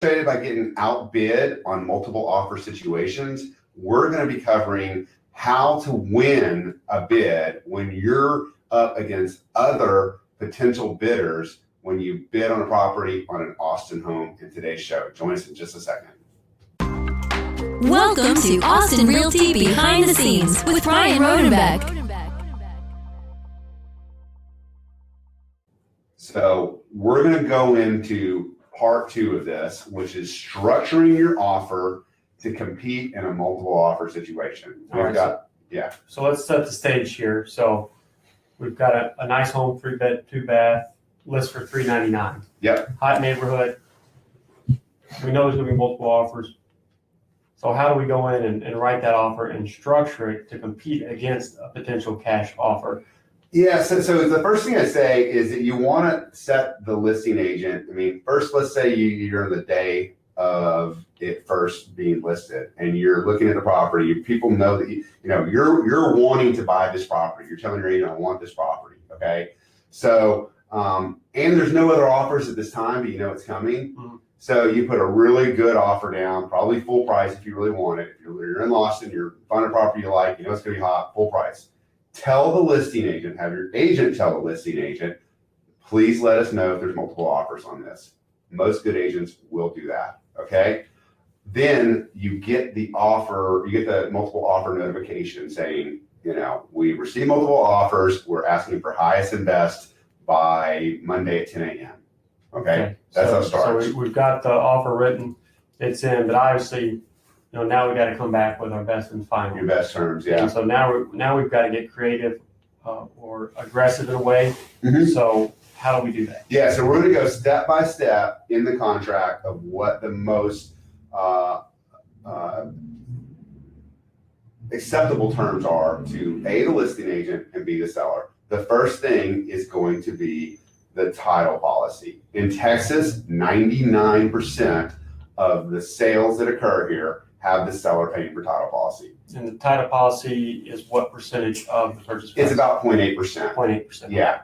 By getting outbid on multiple offer situations, we're going to be covering how to win a bid when you're up against other potential bidders when you bid on a property on an Austin home in today's show. Join us in just a second. Welcome to Austin Realty Behind the Scenes with Ryan Rodenbeck. So we're going to go into part 2 of this, which is structuring your offer to compete in a multiple offer situation. So let's set the stage here. So we've got a nice home, 3-bed, 2-bath, list for $399. Yep. Hot neighborhood. We know there's going to be multiple offers. So how do we go in and write that offer and structure it to compete against a potential cash offer? Yeah, so the first thing I say is that you want to set the listing agent. I mean, first, let's say you're in the day of it first being listed and you're looking at the property. People know that you're wanting to buy this property. You're telling your agent, I want this property. Okay. So and there's no other offers at this time, but you know it's coming. Mm-hmm. So you put a really good offer down, probably full price if you really want it. If you're in Austin, you're finding a property you like, you know it's gonna be hot, full price. Tell the listing agent, have your agent tell the listing agent, please let us know if there's multiple offers on this. Most good agents will do that, okay? Then you get the offer, you get the multiple offer notification saying, we received multiple offers, we're asking for highest and best by Monday at 10 a.m. Okay? That's how it starts. So we've got the offer written, it's in, but obviously, now we got to come back with our best and final. Your best terms, yeah. And so now we've got to get creative or aggressive in a way. Mm-hmm. So how do we do that? Yeah, so we're going to go step by step in the contract of what the most acceptable terms are to A, the listing agent, and B, the seller. The first thing is going to be the title policy. In Texas, 99% of the sales that occur here have the seller paying for title policy. And the title policy is what percentage of the purchase price? It's about 0.8%. 0.8%. Yeah.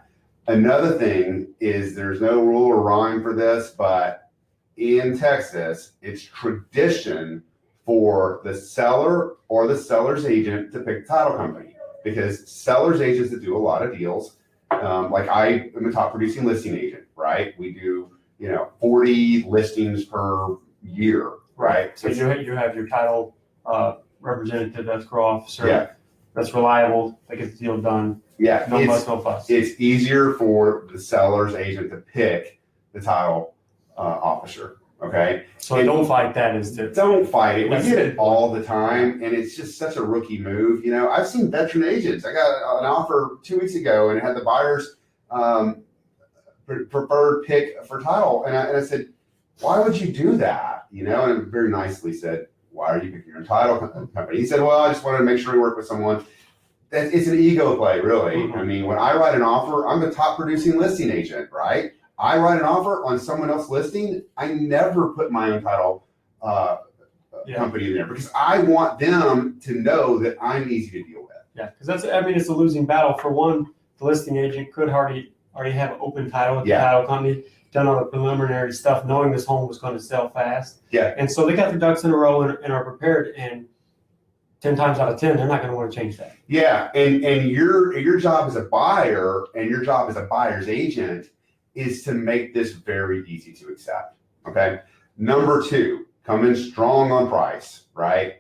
Another thing is there's no rule or rhyme for this, but in Texas, it's tradition for the seller or the seller's agent to pick the title company because sellers agents that do a lot of deals, like I am a top producing listing agent, right? We do, 40 listings per year. Right. So you have your title representative, escrow officer, that's reliable, that gets the deal done. Yeah. No fuss, no fuss. It's easier for the seller's agent to pick the title officer. Okay. So don't fight that. Don't fight it. We get it all the time, and it's just such a rookie move. I've seen veteran agents. I got an offer 2 weeks ago, and it had the buyer's preferred pick for title, and I said, why would you do that? And very nicely said, why are you picking your title company? He said, well, I just wanted to make sure we work with someone. It's an ego play, really. Mm-hmm. I mean, when I write an offer, I'm the top producing listing agent, right? I write an offer on someone else's listing. I never put my own title company in there because I want them to know that I'm easy to deal with. Yeah, because it's a losing battle. For one, the listing agent could already have open title at the title company, done all the preliminary stuff, knowing this home was going to sell fast. Yeah. And so they got their ducks in a row and are prepared, and 10 times out of 10, they're not going to want to change that. Yeah. And your job as a buyer and your job as a buyer's agent is to make this very easy to accept. Okay. Number 2, come in strong on price, right?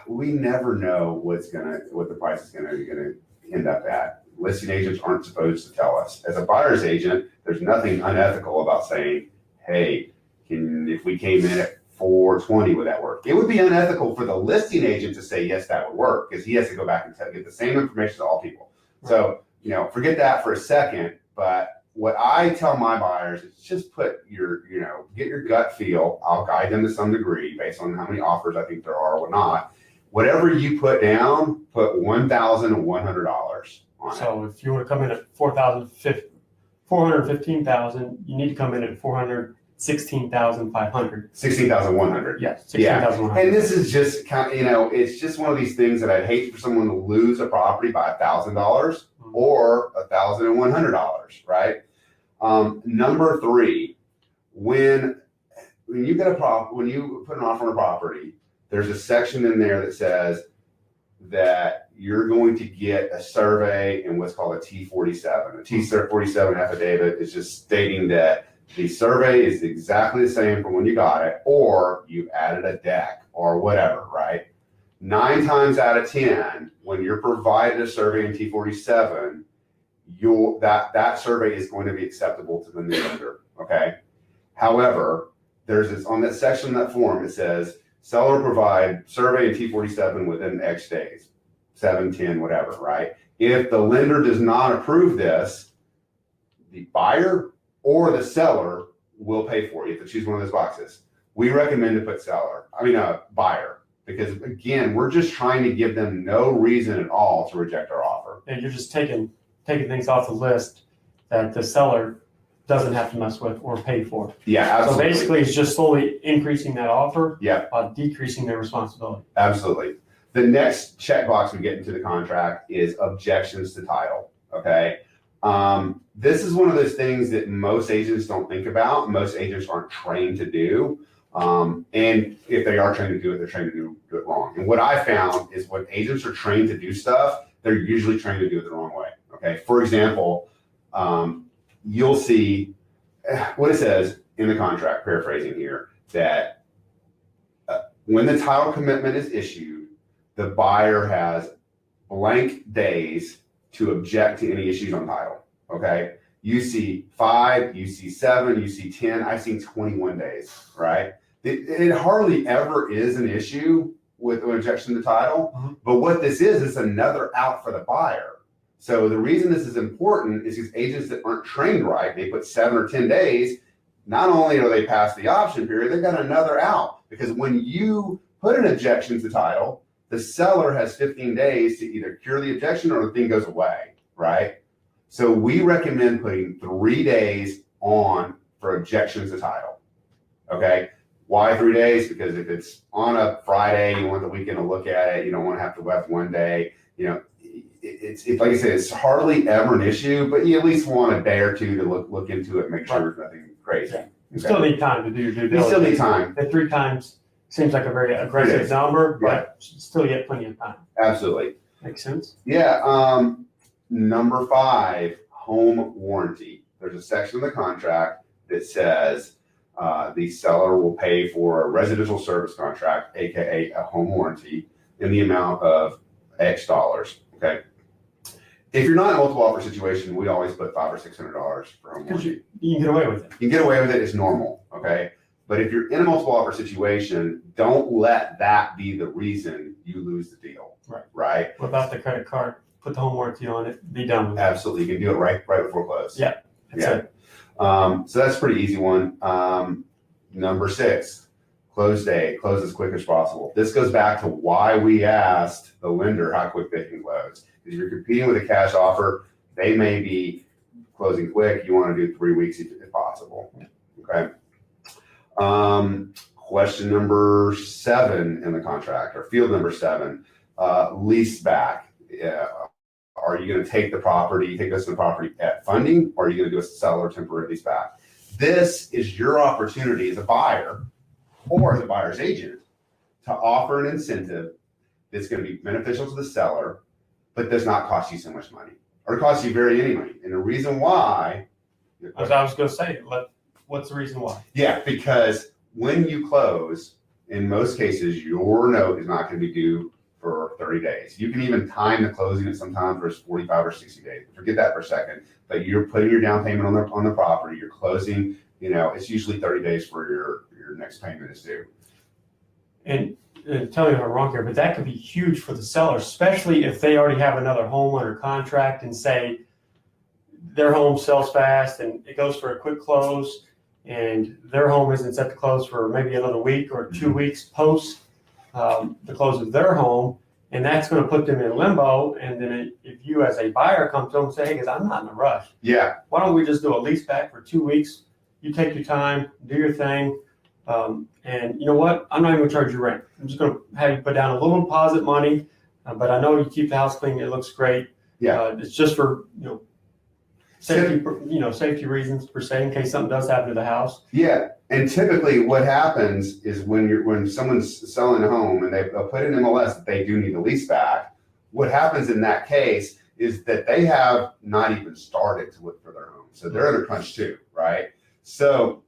We never know what the price is going to end up at. Listing agents aren't supposed to tell us. As a buyer's agent, there's nothing unethical about saying, hey, if we came in at 420, would that work? It would be unethical for the listing agent to say, yes, that would work, because he has to go back and get the same information to all people. Right. So, forget that for a second. But what I tell my buyers is just put get your gut feel. I'll guide them to some degree based on how many offers I think there are or not. Whatever you put down, put $1,100 on it. So if you want to come in at $415,000, you need to come in at $416,500. $16,100. Yes, $16,100. And this is just it's just one of these things that I'd hate for someone to lose a property by $1,000 or $1,100, right? Number 3, when when you put an offer on a property, there's a section in there that says that you're going to get a survey and what's called a T47. A T47 affidavit is just stating that the survey is exactly the same from when you got it, or you added a deck or whatever, right? 9 times out of 10, when you're provided a survey in T47, that survey is going to be acceptable to the new lender, okay? However, there's this on that section of that form, it says, seller provide survey in T47 within X days, 7, 10, whatever, right? If the lender does not approve this, the buyer or the seller will pay for it. You have to choose one of those boxes. We recommend to put buyer, because again, we're just trying to give them no reason at all to reject our offer. And you're just taking things off the list that the seller doesn't have to mess with or pay for. Yeah, absolutely. So basically, it's just slowly increasing that offer, yeah, while decreasing their responsibility. Absolutely. The next checkbox we get into the contract is objections to title. Okay. This is one of those things that most agents don't think about. Most agents aren't trained to do. And if they are trained to do it, they're trained to do it wrong. And what I found is when agents are trained to do stuff, they're usually trained to do it the wrong way. Okay. For example, you'll see what it says in the contract, paraphrasing here, that when the title commitment is issued, the buyer has blank days to object to any issues on title. Okay. You see 5, you see 7, you see 10. I've seen 21 days, right? It hardly ever is an issue with an objection to title. Mm-hmm. But what this is another out for the buyer. So the reason this is important is because agents that aren't trained right, they put 7 or 10 days, not only are they past the option period, they've got another out. Because when you put an objection to title, the seller has 15 days to either cure the objection or the thing goes away, right? So we recommend putting 3 days on for objections to title, okay? Why 3 days? Because if it's on a Friday, you want the weekend to look at it, you don't want to have to wait 1 day, it's like I said, it's hardly ever an issue, but you at least want a day or two to look into it, make sure there's nothing crazy. Yeah. You still need time to do your due You diligence. still need time. And 3 times seems like a very aggressive number, but still yet plenty of time. Absolutely. Makes sense. Yeah. Number 5, home warranty. There's a section of the contract that says the seller will pay for a residential service contract, aka a home warranty, in the amount of X dollars. Okay. If you're not in a multiple offer situation, we always put $500 or $600 for home Because warranty. you can get away with it. You can get away with it, it's normal. Okay. But if you're in a multiple offer situation, don't let that be the reason you lose the deal. Right. Right. Without the credit card, put the home warranty on it, be done with it. Absolutely. You can do it right before close. Yeah. That's Yeah. it. So that's a pretty easy one. Number 6, close day, close as quick as possible. This goes back to why we asked the lender how quick they can close. Because if you're competing with a cash offer, they may be closing quick. You want to do 3 weeks if possible. Okay. Question number 7 in the contract, or field number 7, lease back. Are you going to take this to the property at funding, or are you going to do a seller temporary lease back? This is your opportunity as a buyer or as a buyer's agent to offer an incentive that's going to be beneficial to the seller, but does not cost you so much money, or cost you very any money. And the reason why, I was going to say, what's the reason why? Yeah, because when you close, in most cases, your note is not going to be due for 30 days. You can even time the closing at sometimes for 45 or 60 days. Forget that for a second. But you're putting your down payment on the property. You're closing. It's usually 30 days for your next payment is due. And tell me if I'm wrong here, but that could be huge for the seller, especially if they already have another home under contract and say their home sells fast and it goes for a quick close, and their home isn't set to close for maybe another week or 2 weeks post the close of their home, and that's going to put them in limbo. And then if you as a buyer come to them and say, hey, guys, I'm not in a rush. Yeah. Why don't we just do a lease back for 2 weeks? You take your time, do your thing. And you know what? I'm not even going to charge you rent. I'm just going to have you put down a little deposit money, but I know you keep the house clean. It looks great. Yeah. It's just for, safety reasons per se, in case something does happen to the house. Yeah, and typically what happens is when someone's selling a home and they'll put in MLS that they do need a lease back, what happens in that case is that they have not even started to look for their home. So they're in a crunch too, right? So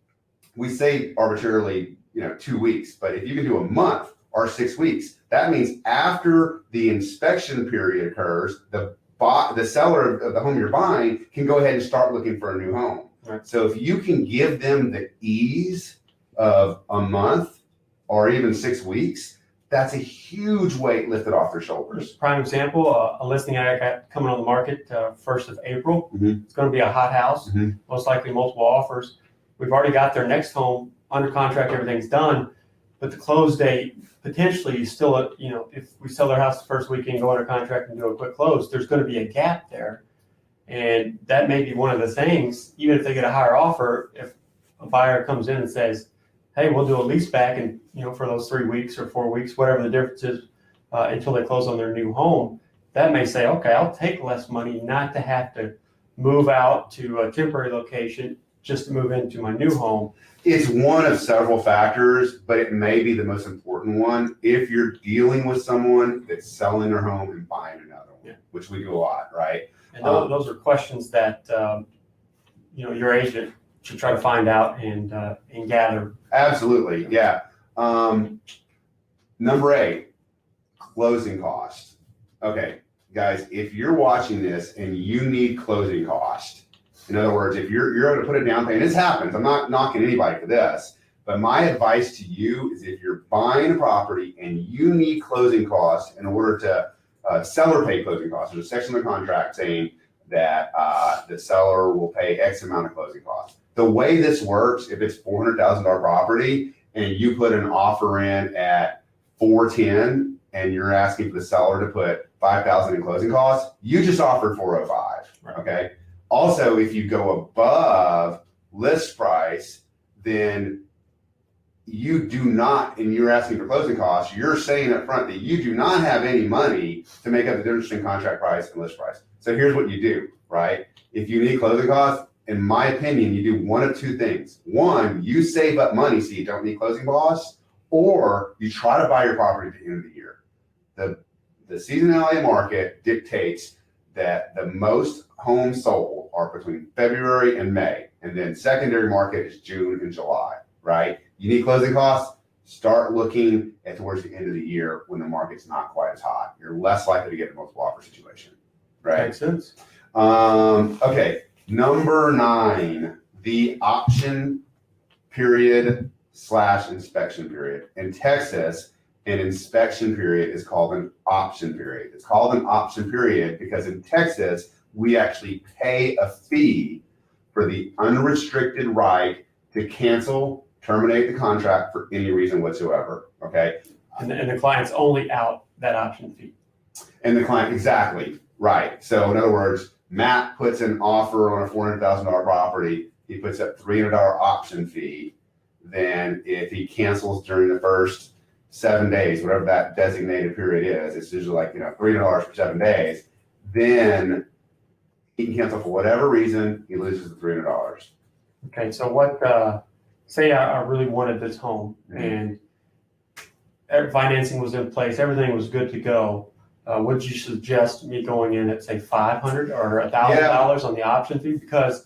we say arbitrarily, 2 weeks, but if you can do a month or 6 weeks, that means after the inspection period occurs, the seller of the home you're buying can go ahead and start looking for a new home. Right. So if you can give them the ease of a month or even 6 weeks, that's a huge weight lifted off their shoulders. Prime example, a listing I got coming on the market 1st of April. Mhm. It's going to be a hot house, most likely multiple offers. We've already got their next home under contract, everything's done, but the close date potentially is still, if we sell their house the first weekend, go under contract and do a quick close, there's going to be a gap there. And that may be one of the things, even if they get a higher offer, if a buyer comes in and says, hey, we'll do a lease back and, for those 3 weeks or 4 weeks, whatever the difference is, until they close on their new home, that may say, okay, I'll take less money not to have to move out to a temporary location just to move into my new home. It's one of several factors, but it may be the most important one if you're dealing with someone that's selling their home and buying another one, which we do a lot, right? And those are questions that your agent should try to find out and gather. Absolutely, yeah. Number 8, closing costs. Okay, guys, if you're watching this and you need closing costs, in other words, if you're able to put a down payment, this happens. I'm not knocking anybody for this, but my advice to you is if you're buying a property and you need closing costs in order to seller pay closing costs, there's a section of the contract saying that the seller will pay X amount of closing costs. The way this works, if it's $400,000 property and you put an offer in at $410 and you're asking for the seller to put $5,000 in closing costs, you just offered $405. Right. Okay. Also, if you go above list price, then you do not, and you're asking for closing costs, you're saying up front that you do not have any money to make up the difference between contract price and list price. So here's what you do, right? If you need closing costs, in my opinion, you do one of two things. One, you save up money so you don't need closing costs, or you try to buy your property at the end of the year. The seasonality market dictates that the most homes sold are between February and May, and then secondary market is June and July, right? You need closing costs, start looking at towards the end of the year when the market's not quite as hot. You're less likely to get a multiple offer situation, right? Makes sense. Okay, number 9, the option period / inspection period. In Texas, an inspection period is called an option period. It's called an option period because in Texas, we actually pay a fee for the unrestricted right to cancel, terminate the contract for any reason whatsoever, okay? And the client's only out that option fee. And the client, exactly, right. So in other words, Matt puts an offer on a $400,000 property, he puts up $300 option fee, then if he cancels during the first 7 days, whatever that designated period is, it's usually like, $300 for 7 days, then he can cancel for whatever reason, he loses the $300. Okay, so what, say I really wanted this home and financing was in place, everything was good to go. Would you suggest me going in at say $500 or $1,000 on the option fee? Because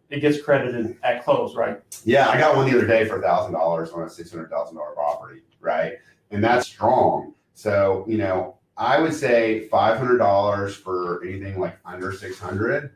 it gets credited at close, right? Yeah, I got one the other day for $1,000 on a $600,000 property, right? And that's strong. So, I would say $500 for anything like under 600.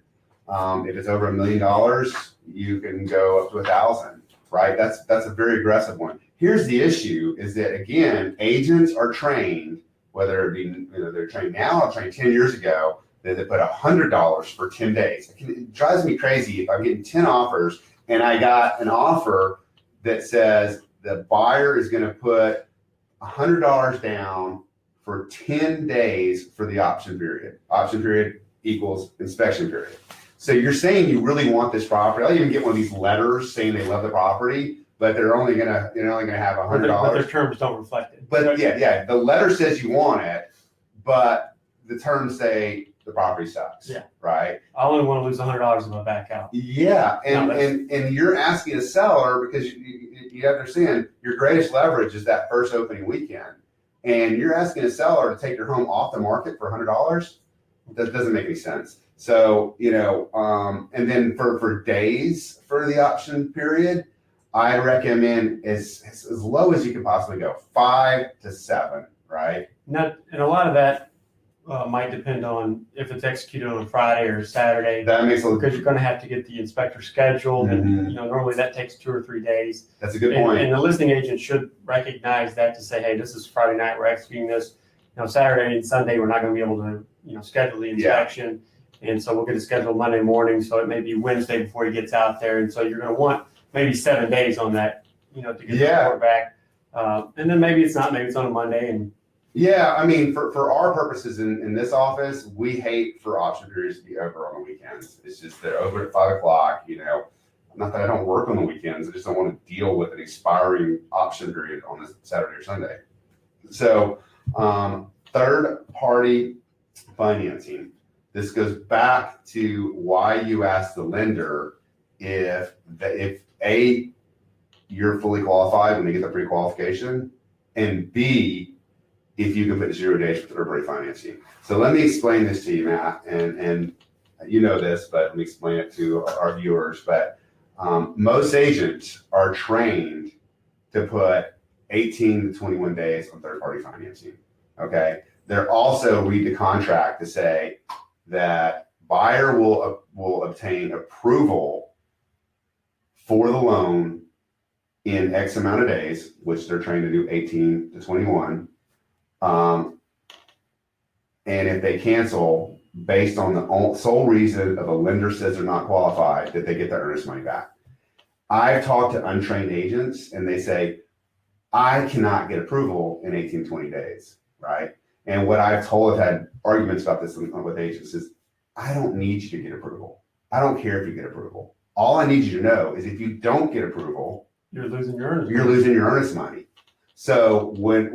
If it's over $1 million, you can go up to 1,000, right? That's a very aggressive one. Here's the issue: is that again, agents are trained, whether it be they're trained now or trained 10 years ago, that they put $100 for 10 days. It drives me crazy if I'm getting 10 offers and I got an offer that says the buyer is going to put $100 down for 10 days for the option period. Option period equals inspection period. So you're saying you really want this property. I'll even get one of these letters saying they love the property, but they're only gonna have $100. But their terms don't reflect it. But yeah, the letter says you want it, but the terms say the property sucks. Yeah. Right. I only want to lose $100 if I back out. Yeah, No, and you're asking a seller because you understand your greatest leverage is that first opening weekend, and you're asking a seller to take your home off the market for $100. That doesn't make any sense. So and then for days for the option period, I recommend as low as you can possibly go, 5 to 7. Right. And a lot of that might depend on if it's executed on a Friday or Saturday. That makes a little, because you're going to have to get the inspector scheduled, and normally that takes 2 or 3 days. That's a good point. And the listing agent should recognize that to say, hey, this is Friday night, we're executing this. Saturday and Sunday we're not going to be able to schedule the inspection, and so we'll get it scheduled Monday morning. So it may be Wednesday before he gets out there, and so you're going to want maybe 7 days on that, to get the report back. And then maybe it's not, maybe it's on a Monday. And yeah, I mean, for our purposes in this office, we hate for option periods to be over on the weekends. It's just they're over at 5 o'clock. Not that I don't work on the weekends, I just don't want to deal with an expiring option period on a Saturday or Sunday. So, third party financing. This goes back to why you ask the lender if A, you're fully qualified when they get the pre-qualification, and B, if you can put 0 days for third party financing. So let me explain this to you, Matt, and you know this, but let me explain it to our viewers. But most agents are trained to put 18 to 21 days on third party financing. Okay. They're also read the contract to say that buyer will obtain approval for the loan in X amount of days, which they're trained to do 18 to 21. And if they cancel based on the sole reason of a lender says they're not qualified, that they get their earnest money back. I've talked to untrained agents and they say, I cannot get approval in 18, 20 days, right? And what I've had arguments about this with agents is, I don't need you to get approval. I don't care if you get approval. All I need you to know is if you don't get approval, you're losing your earnest you're losing your earnest money. So when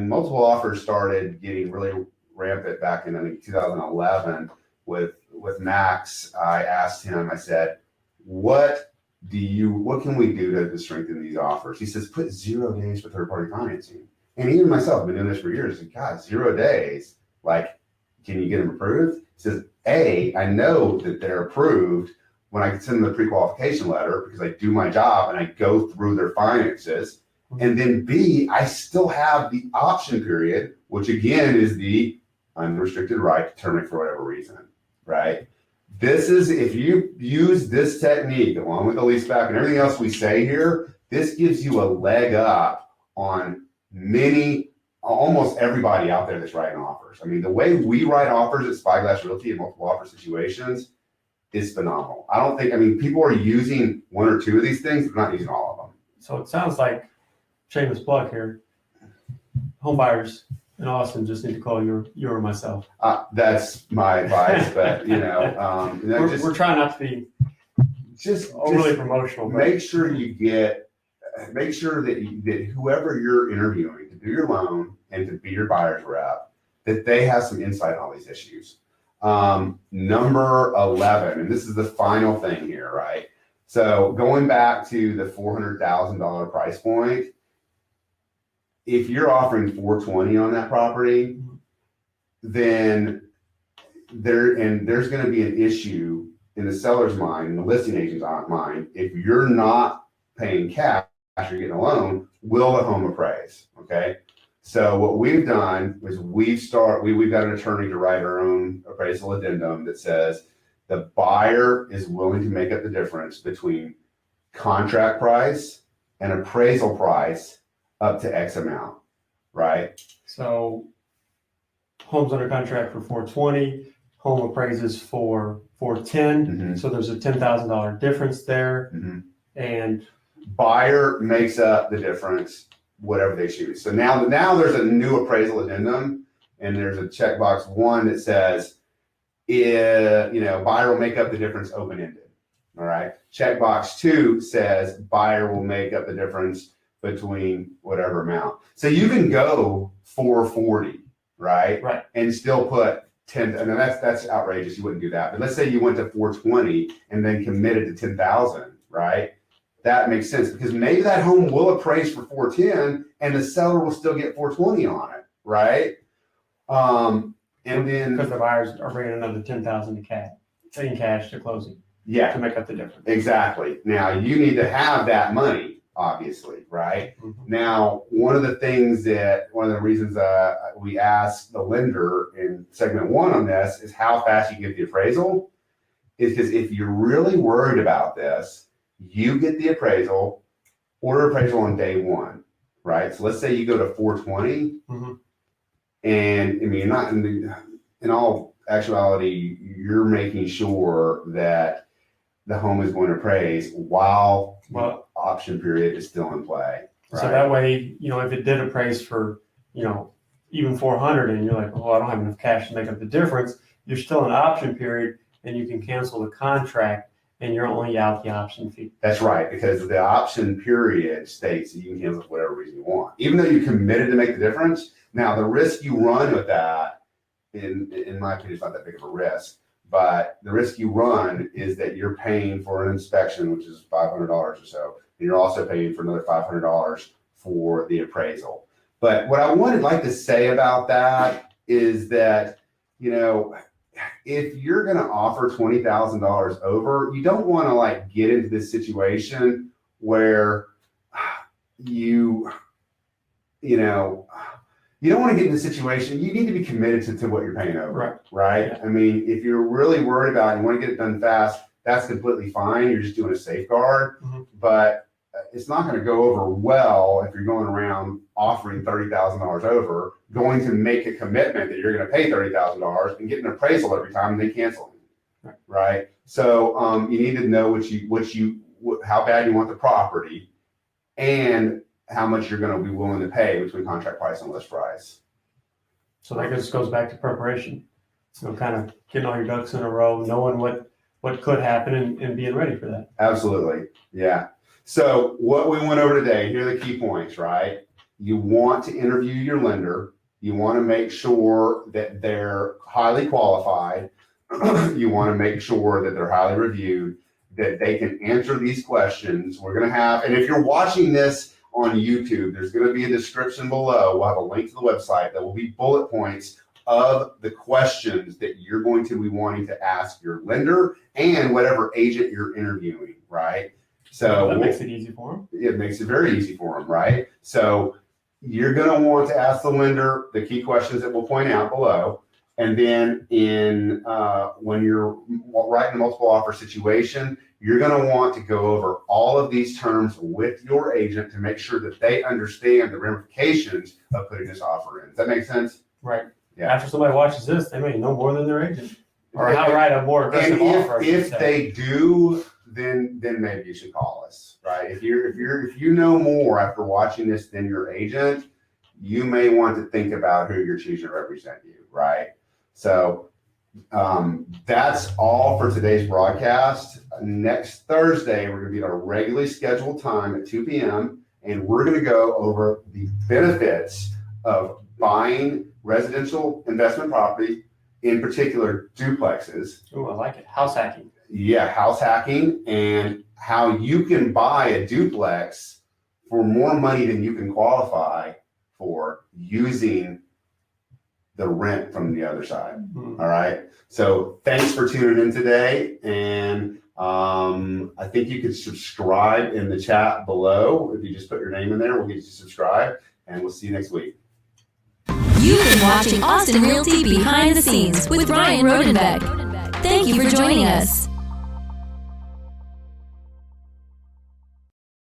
multiple offers started getting really rampant back in, I think, 2011 with Max, I asked him, I said, what can we do to strengthen these offers? He says, put 0 days for third party financing. And even myself, I've been doing this for years. God, 0 days. Like, can you get them approved? He says, A, I know that they're approved when I send them the pre-qualification letter because I do my job and I go through their finances. And then B, I still have the option period, which again is the unrestricted right to terminate for whatever reason, right? This is, if you use this technique along with the lease back and everything else we say here, this gives you a leg up on almost everybody out there that's writing offers. I mean, the way we write offers at Spyglass Realty in multiple offer situations is phenomenal. People are using 1 or 2 of these things, but not using all of them. So it sounds like, shameless plug here, home buyers in Austin just need to call you or myself. That's my advice, but we're trying not to be just overly promotional. Make sure that whoever you're interviewing to do your loan and to be your buyer's rep, that they have some insight on all these issues. Number 11, and this is the final thing here, right? So going back to the $400,000 price point, if you're offering $420 on that property, then there's going to be an issue in the seller's mind, in the listing agent's mind. If you're not paying cash, you're getting a loan, will the home appraise? Okay. So what we've done is we've got an attorney to write our own appraisal addendum that says the buyer is willing to make up the difference between contract price and appraisal price up to X amount, right? So home's under contract for $420, home appraises for $410. Mm-hmm. So there's a $10,000 difference there. Mm-hmm. And buyer makes up the difference, whatever they choose. So now there's a new appraisal addendum, and there's a checkbox 1 that says, buyer will make up the difference open-ended. All right. Checkbox 2 says buyer will make up the difference between whatever amount. So you can go 440, right? Right. And still put 10, and that's outrageous. You wouldn't do that. But let's say you went to 420 and then committed to 10,000, right? That makes sense because maybe that home will appraise for 410 and the seller will still get 420 on it, right? And then because the buyers are bringing another 10,000 to cash, in cash to closing. Yeah, to make up the difference. Exactly. Now you need to have that money, obviously, right? Mm-hmm. Now, one of the reasons we asked the lender in segment 1 on this is how fast you can get the appraisal. Is because if you're really worried about this, you get the appraisal, order appraisal on day 1, right? So let's say you go to 420, mm-hmm. and I mean, not in all actuality, you're making sure that the home is going to appraise while the option period is still in play. Right? So that way, if it did appraise for, even 400 and you're like, I don't have enough cash to make up the difference, you're still in option period and you can cancel the contract and you're only out the option fee. That's right, because the option period states that you can cancel for whatever reason you want. Even though you're committed to make the difference, now the risk you run with that, in my opinion, is not that big of a risk. But the risk you run is that you're paying for an inspection, which is $500 or so, and you're also paying for another $500 for the appraisal. But what I would like to say about that is that, if you're going to offer $20,000 over, you don't want to get into this situation where you don't want to get in the situation. You need to be committed to what you're paying over, right? Yeah. I mean, if you're really worried about it and you want to get it done fast, that's completely fine. You're just doing a safeguard, mm-hmm. but it's not going to go over well if you're going around offering $30,000 over, going to make a commitment that you're going to pay $30,000 and get an appraisal every time and then canceling, right? So you need to know how bad you want the property and how much you're going to be willing to pay between contract price and list price. So that just goes back to preparation. Kind of getting all your ducks in a row, knowing what could happen and being ready for that. Absolutely. Yeah. So what we went over today, here are the key points, right? You want to interview your lender. You want to make sure that they're highly qualified. You want to make sure that they're highly reviewed, that they can answer these questions. We're going to have, and if you're watching this on YouTube, there's going to be a description below. We'll have a link to the website that will be bullet points of the questions that you're going to be wanting to ask your lender and whatever agent you're interviewing, right? So that makes it easy for them. It makes it very easy for them, right? So you're going to want to ask the lender the key questions that we'll point out below. And then when you're writing a multiple offer situation, you're going to want to go over all of these terms with your agent to make sure that they understand the ramifications of putting this offer in. Does that make sense? Right. Yeah. After somebody watches this, they may know more than their agent, or how to write a more aggressive offer. If they do, then maybe you should call us, right? If you know more after watching this than your agent, you may want to think about who you're choosing to represent you, right? So that's all for today's broadcast. Next Thursday, we're going to be at our regularly scheduled time at 2 p.m. and we're going to go over the benefits of buying residential investment property, in particular duplexes. Oh, I like it. House hacking. Yeah, house hacking, and how you can buy a duplex for more money than you can qualify for using the rent from the other side. Mm-hmm. All right. So thanks for tuning in today. And I think you can subscribe in the chat below. If you just put your name in there, we'll get you subscribed, and we'll see you next week. You've been watching Austin Realty Behind the Scenes with Ryan Rodenbeck. Thank you for joining us.